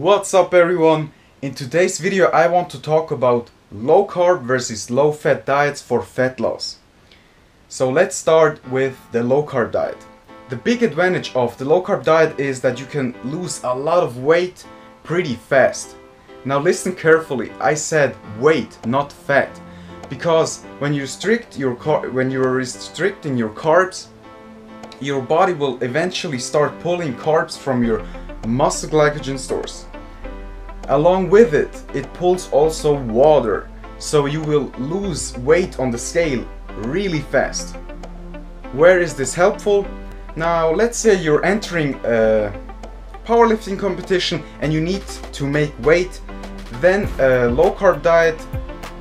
What's up everyone? In today's video I want to talk about low carb versus low fat diets for fat loss. So let's start with the low carb diet. The big advantage of the low carb diet is that you can lose a lot of weight pretty fast. Now listen carefully, I said weight, not fat. Because when you are restricting your carbs, your body will eventually start pulling carbs from your muscle glycogen stores. Along with it, it pulls also water, so you will lose weight on the scale really fast. Where is this helpful? Now let's say you're entering a powerlifting competition and you need to make weight, then a low carb diet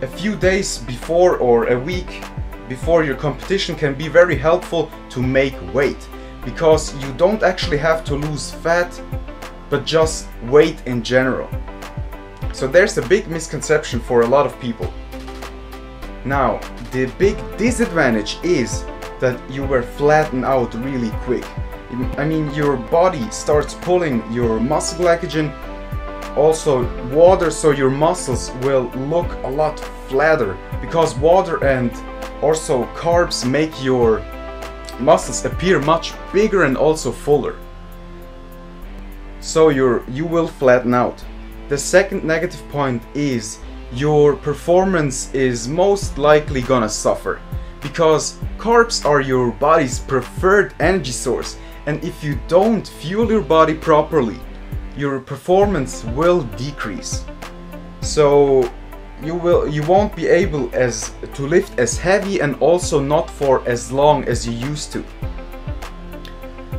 a few days before or a week before your competition can be very helpful to make weight, because you don't actually have to lose fat but just weight in general. So there's a big misconception for a lot of people. Now the big disadvantage is that you will flatten out really quick. I mean, your body starts pulling your muscle glycogen, also water, so your muscles will look a lot flatter, because water and also carbs make your muscles appear much bigger and also fuller. So you will flatten out. The second negative point is your performance is most likely gonna suffer, because carbs are your body's preferred energy source, and if you don't fuel your body properly, your performance will decrease. So you won't be able to lift as heavy and also not for as long as you used to.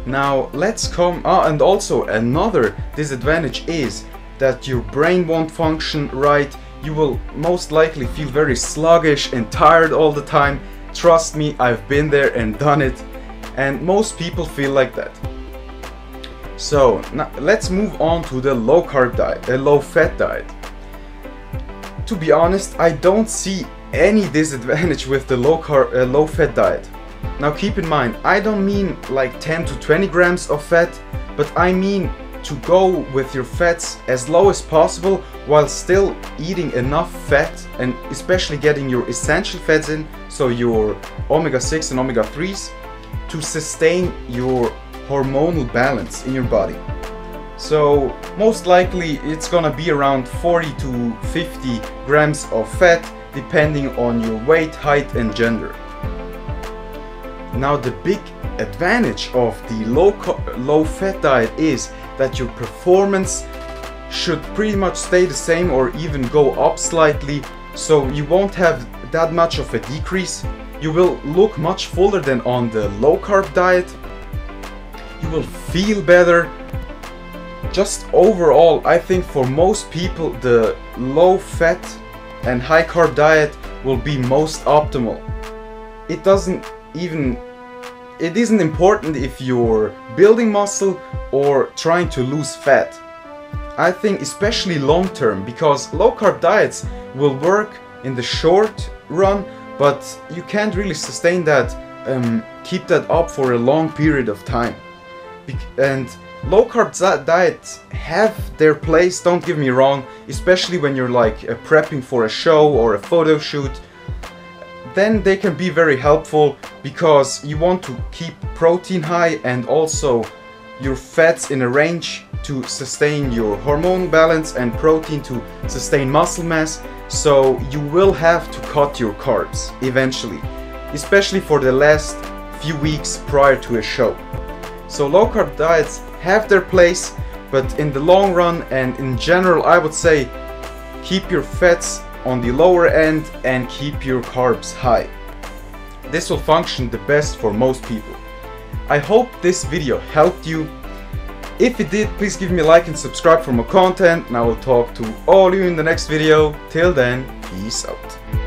Now let's and also another disadvantage is that your brain won't function right. You will most likely feel very sluggish and tired all the time. Trust me, I've been there and done it, and most people feel like that. So now let's move on to the low carb diet, a low fat diet. To be honest, I don't see any disadvantage with the low fat diet. Now keep in mind, I don't mean like 10 to 20 grams of fat, but I mean to go with your fats as low as possible while still eating enough fat, and especially getting your essential fats in, so your omega-6 and omega-3s, to sustain your hormonal balance in your body. So most likely it's gonna be around 40 to 50 grams of fat depending on your weight, height and gender. Now the big advantage of the low fat diet is that your performance should pretty much stay the same or even go up slightly, so you won't have that much of a decrease. You will look much fuller than on the low carb diet. You will feel better. Just overall, I think for most people the low fat and high carb diet will be most optimal. It isn't important if you're building muscle or trying to lose fat. I think especially long term, because low carb diets will work in the short run, but you can't really sustain that, keep that up for a long period of time. And low carb diets have their place, don't get me wrong, especially when you're like prepping for a show or a photo shoot. Then they can be very helpful because you want to keep protein high and also your fats in a range to sustain your hormonal balance and protein to sustain muscle mass. So you will have to cut your carbs eventually, especially for the last few weeks prior to a show. So low carb diets have their place, but in the long run and in general I would say keep your fats on the lower end and keep your carbs high. This will function the best for most people. I hope this video helped you. If it did, please give me a like and subscribe for more content, and I will talk to all of you in the next video. Till then, peace out.